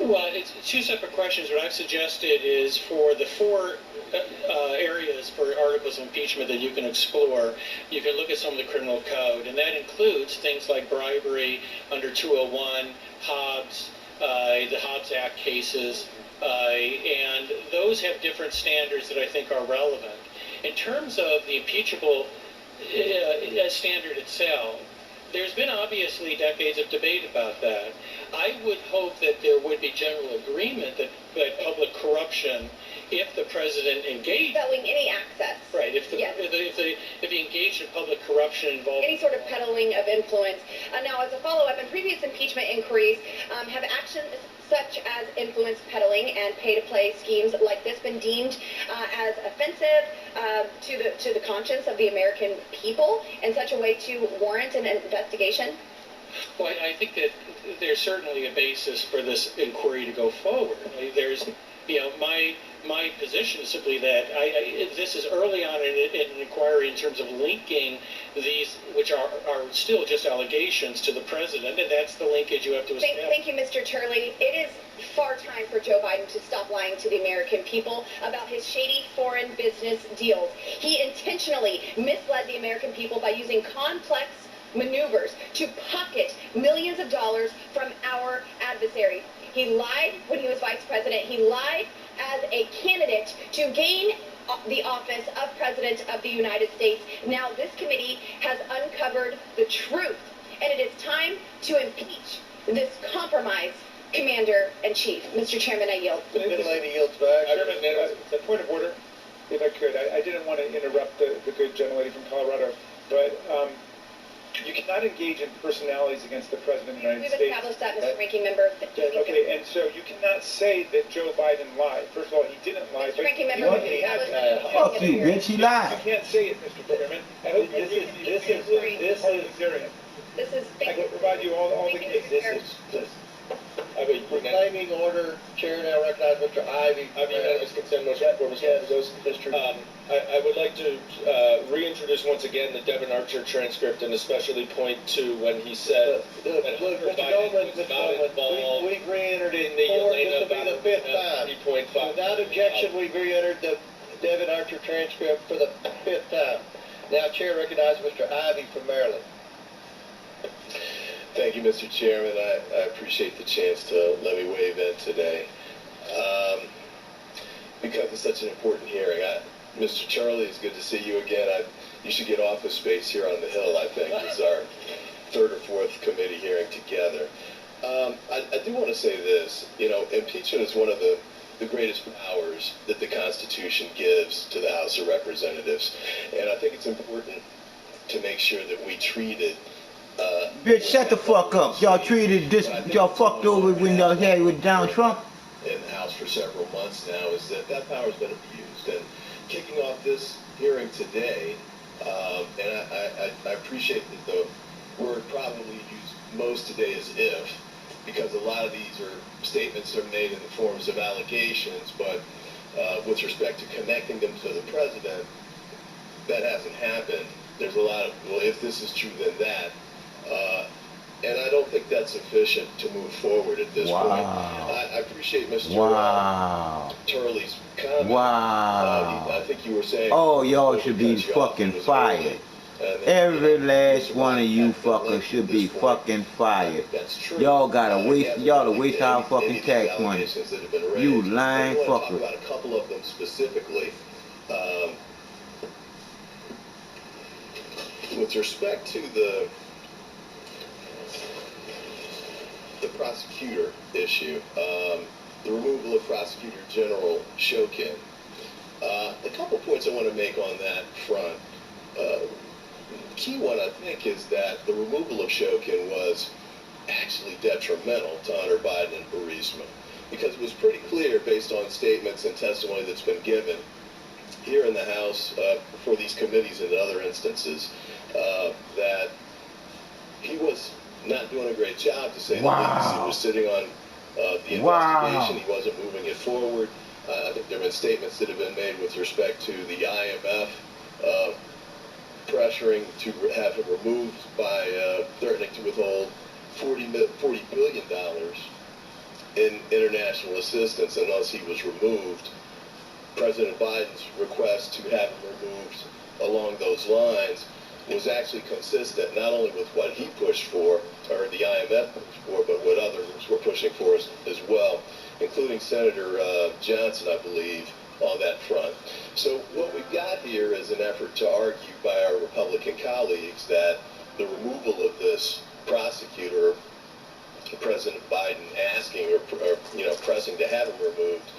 Well, it's two separate questions. What I've suggested is for the four areas for articles of impeachment that you can explore, you can look at some of the criminal code, and that includes things like bribery under 201, Hobbs, the Hobbs Act cases, and those have different standards that I think are relevant. In terms of the impeachable standard itself, there's been obviously decades of debate about that. I would hope that there would be general agreement that public corruption, if the president engaged... Selling any access. Right, if he engaged in public corruption involved... Any sort of peddling of influence. Now, as a follow-up, in previous impeachment inquiries, have actions such as influence peddling and pay-to-play schemes like this been deemed as offensive to the conscience of the American people in such a way to warrant an investigation? Well, I think that there's certainly a basis for this inquiry to go forward. There's, my position is simply that this is early on in an inquiry in terms of linking these, which are still just allegations, to the president, and that's the linkage you have to establish. Thank you, Mr. Turley. It is far time for Joe Biden to stop lying to the American people about his shady foreign business deals. He intentionally misled the American people by using complex maneuvers to pocket millions of dollars from our adversaries. He lied when he was vice president. He lied as a candidate to gain the office of President of the United States. Now this committee has uncovered the truth, and it is time to impeach this compromised commander-in-chief. Mr. Chairman, I yield. The lady yields back. Chairman, a point of order, if I could. I didn't want to interrupt the good gentlelady from Colorado, but you cannot engage in personalities against the President of the United States. We've established that, Mr. Ranking Member. Okay, and so you cannot say that Joe Biden lied. First of all, he didn't lie. Mr. Ranking Member, we've established that. Fuck you, bitch, he lied. You can't say it, Mr. Chairman. This is I can provide you all the cases. Proclaiming order, Chair now recognize Mr. Ivey. Unanimous consent motion before Mr. goes. I would like to reintroduce once again the Devin Archer transcript and especially point to when he said that Hunter Biden was not involved. We've re-entered it in the for Elena this will be the fifth time. 3.5. Without objection, we've re-entered the Devin Archer transcript for the fifth time. Now, Chair recognizes Mr. Ivey from Maryland. Thank you, Mr. Chairman. I appreciate the chance to let me weigh in today. Because it's such an important hearing. Mr. Charlie, it's good to see you again. You should get office space here on the Hill, I think. It's our third or fourth committee hearing together. I do want to say this. Impeachment is one of the greatest powers that the Constitution gives to the House of Representatives. And I think it's important to make sure that we treat it Bitch, shut the fuck up. Y'all treated this, y'all fucked over when y'all had with Donald Trump. In the House for several months now is that power's been abused. And kicking off this hearing today, and I appreciate that the word probably used most today is if, because a lot of these are statements that are made in the forms of allegations, but with respect to connecting them to the president, that hasn't happened. There's a lot of, well, if this is true, then that. And I don't think that's sufficient to move forward at this point. I appreciate Mr. Turley's comment. I think you were saying... Oh, y'all should be fucking fired. Every last one of you fuckers should be fucking fired. Y'all gotta waste, y'all to waste our fucking tax money. You lying fucker. About a couple of them specifically. With respect to the prosecutor issue, the removal of Prosecutor General Shokin. A couple points I want to make on that front. The key one, I think, is that the removal of Shokin was actually detrimental to Hunter Biden and Burisma, because it was pretty clear, based on statements and testimony that's been given here in the House for these committees and other instances, that he was not doing a great job, to say the least. He was sitting on the investigation. He wasn't moving it forward. I think there have been statements that have been made with respect to the IMF pressuring to have him removed by threatening to withhold $40 billion in international assistance unless he was removed. President Biden's request to have him removed along those lines was actually consistent not only with what he pushed for, or the IMF pushed for, but what others were pushing for as well, including Senator Johnson, I believe, on that front. So what we've got here is an effort to argue by our Republican colleagues that the removal of this prosecutor, President Biden asking or pressing to have him removed,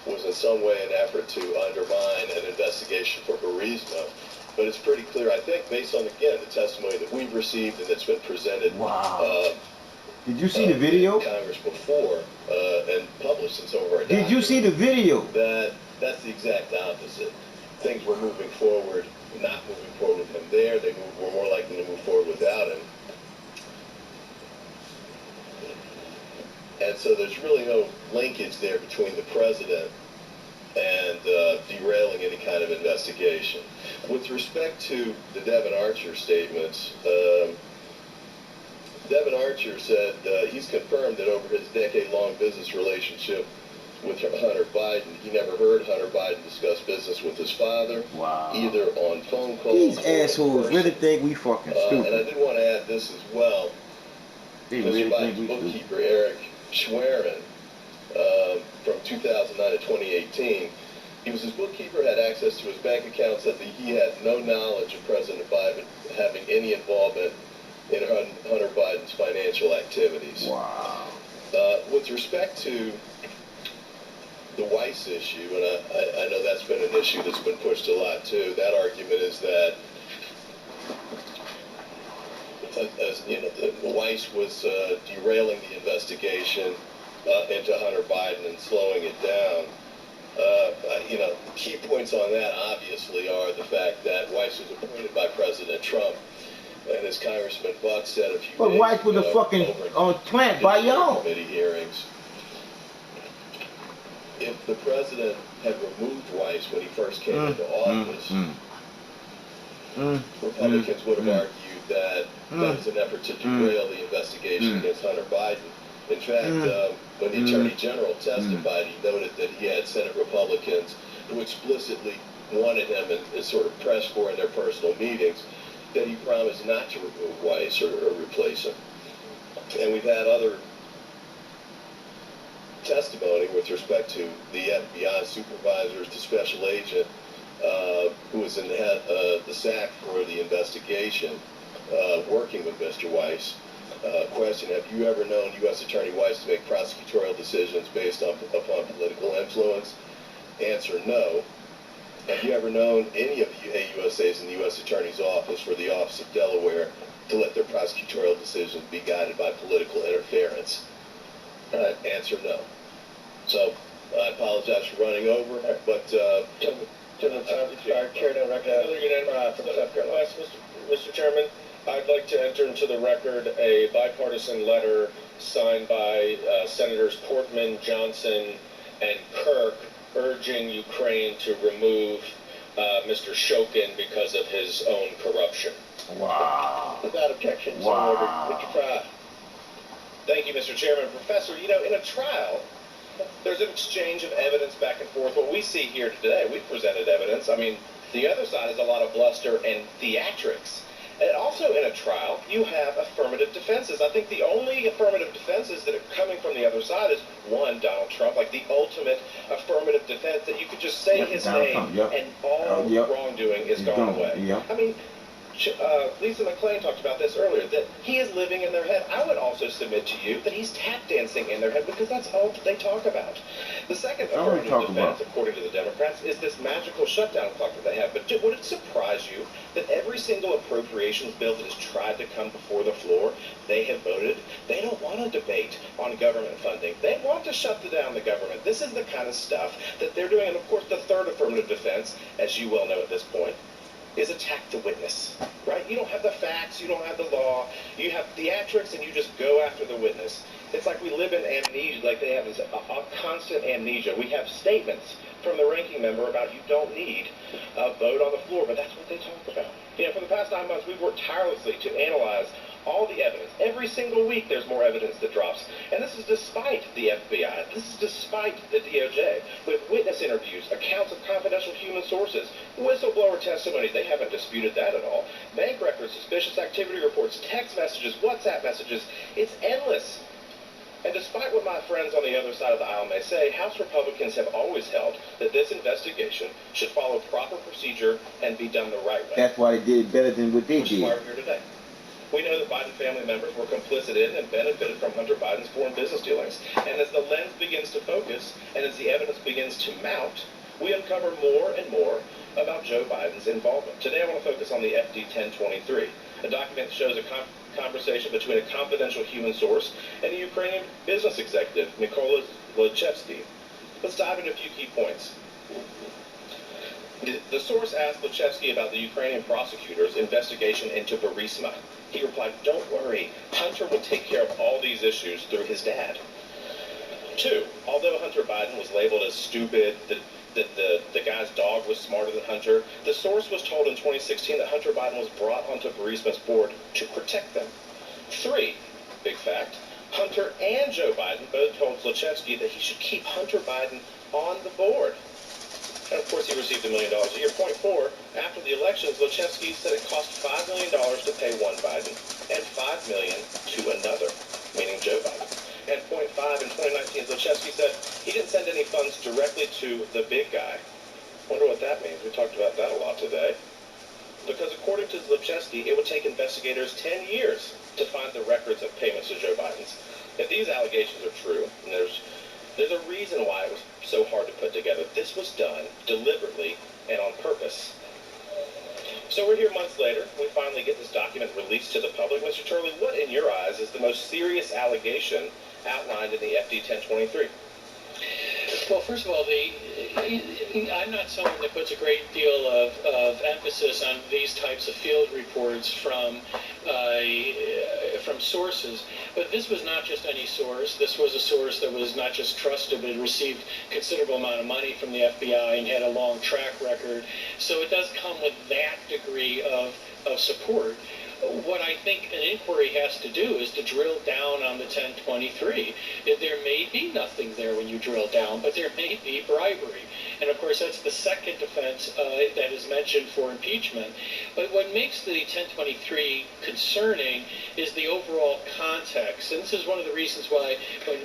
was in some way an effort to undermine an investigation for Burisma. But it's pretty clear, I think, based on, again, the testimony that we've received and that's been presented. Wow. Did you see the video? In Congress before and published in some of our documents. Did you see the video? That's the exact opposite. Things were moving forward, not moving forward with him there. They were more likely to move forward without him. And so there's really no linkage there between the president and derailing any kind of investigation. With respect to the Devin Archer statements, Devin Archer said he's confirmed that over his decade-long business relationship with Hunter Biden, he never heard Hunter Biden discuss business with his father, either on phone calls. These assholes really think we fucking stupid. And I did want to add this as well. Mr. Biden's bookkeeper, Eric Schwerin, from 2009 to 2018, he was his bookkeeper, had access to his bank account, said that he had no knowledge of President Biden having any involvement in Hunter Biden's financial activities. Wow. With respect to the Weiss issue, and I know that's been an issue that's been pushed a lot too, that argument is that Weiss was derailing the investigation into Hunter Biden and slowing it down. Key points on that obviously are the fact that Weiss was appointed by President Trump, and as Congressman Buck said a few days ago, Weiss was a fucking plant by y'all. Committee hearings. If the president had removed Weiss when he first came into office, Republicans would have argued that that was an effort to derail the investigation against Hunter Biden. In fact, when the Attorney General testified, he noted that he had Senate Republicans who explicitly wanted him and sort of pressed for in their personal meetings that he promised not to remove Weiss or replace him. And we've had other testimony with respect to the FBI supervisors, the special agent who was in the SAC for the investigation, working with Mr. Weiss. Question, have you ever known U.S. Attorney Weiss to make prosecutorial decisions based upon political influence? Answer, no. Have you ever known any of the AUSAs in the U.S. Attorney's Office or the Office of Delaware to let their prosecutorial decisions be guided by political interference? Answer, no. So, I apologize for running over, but... Chair, don't recognize from South Carolina. Mr. Chairman, I'd like to enter into the record a bipartisan letter signed by Senators Portman, Johnson, and Kirk urging Ukraine to remove Mr. Shokin because of his own corruption. Wow. Without objection, so Wow. ordered. Mr. Fry. Thank you, Mr. Chairman. Professor, in a trial, there's an exchange of evidence back and forth. What we see here today, we've presented evidence. I mean, the other side has a lot of bluster and theatrics. And also in a trial, you have affirmative defenses. I think the only affirmative defenses that are coming from the other side is, one, Donald Trump, like the ultimate affirmative defense that you could just say his name and all wrongdoing is gone away. I mean, Lisa McClain talked about this earlier, that he is living in their head. I would also submit to you that he's tap dancing in their head because that's all that they talk about. The second affirmative defense, according to the Democrats, is this magical shutdown clock that they have. But would it surprise you that every single appropriations bill that has tried to come before the floor, they have voted? They don't want a debate on government funding. They want to shut down the government. This is the kind of stuff that they're doing. And of course, the third affirmative defense, as you well know at this point, is attack the witness, right? You don't have the facts, you don't have the law, you have theatrics and you just go after the witness. It's like we live in amnesia, like they have this a constant amnesia. We have statements from the ranking member about you don't need a vote on the floor, but that's what they talk about. For the past 9 months, we've worked tirelessly to analyze All the evidence. Every single week there's more evidence that drops. And this is despite the FBI. This is despite the DOJ. With witness interviews, accounts of confidential human sources, whistleblower testimonies. They haven't disputed that at all. Bank records, suspicious activity reports, text messages, WhatsApp messages. It's endless. And despite what my friends on the other side of the aisle may say, House Republicans have always held that this investigation should follow proper procedure and be done the right way. That's why they did it better than what they Which is why did. we're here today. We know that Biden family members were complicit in and benefited from Hunter Biden's foreign business dealings. And as the lens begins to focus and as the evidence begins to mount, we uncover more and more about Joe Biden's involvement. Today I want to focus on the FD 1023, a document that shows a conversation between a confidential human source and a Ukrainian business executive, Mykola Zlochevsky. Let's dive into a few key points. The source asked Zlochevsky about the Ukrainian prosecutor's investigation into Burisma. He replied, "Don't worry, Hunter will take care of all these issues through his dad." 2, although Hunter Biden was labeled as stupid, the guy's dog was smarter than Hunter, the source was told in 2016 that Hunter Biden was brought onto Burisma's board to protect them. 3, big fact, Hunter and Joe Biden both told Zlochevsky that he should keep Hunter Biden on the board. And of course he received $1 million a year. Point 4, after the election, Zlochevsky said it cost $5 million to pay one Biden and $5 million to another, meaning Joe Biden. And point 5, in 2019, Zlochevsky said he didn't send any funds directly to the big guy. Wonder what that means. We talked about that a lot today. Because according to Zlochevsky, it would take investigators 10 years to find the records of payments to Joe Biden's. If these allegations are true, and there's a reason why it was so hard to put together. This was done deliberately and on purpose. So we're here months later. We finally get this document released to the public. Mr. Turley, what in your eyes is the most serious allegation outlined in the FD 1023? Well, first of all, I'm not someone that puts a great deal of emphasis on these types of field reports from sources, but this was not just any source. This was a source that was not just trusted, but received considerable amount of money from the FBI and had a long track record. So it does come with that degree of support. What I think an inquiry has to do is to drill down on the 1023. There may be nothing there when you drill down, but there may be bribery. And of course, that's the second offense that is mentioned for impeachment. But what makes the 1023 concerning is the overall context. And this is one of the reasons why when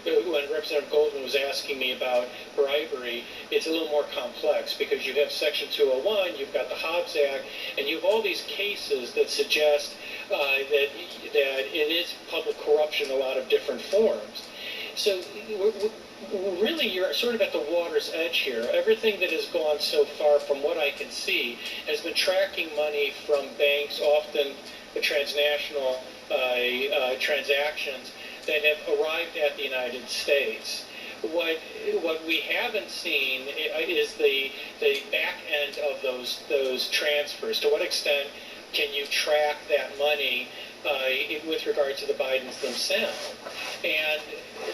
Representative Goldman was asking me about bribery, it's a little more complex because you have Section 201, you've got the Hobbs Act, and you have all these cases that suggest that it is public corruption in a lot of different forms. So really you're sort of at the water's edge here. Everything that has gone so far, from what I can see, has been tracking money from banks, often transnational transactions that have arrived at the United States. What we haven't seen is the back end of those transfers. To what extent can you track that money with regard to the Bidens themselves? And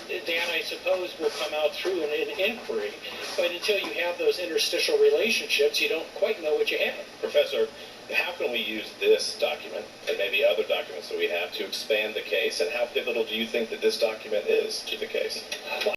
that, I suppose, will come out through an inquiry. But until you have those interstitial relationships, you don't quite know what you have. Professor, how can we use this document and maybe other documents that we have to expand the case? And how pivotal do you think that this document is to the case?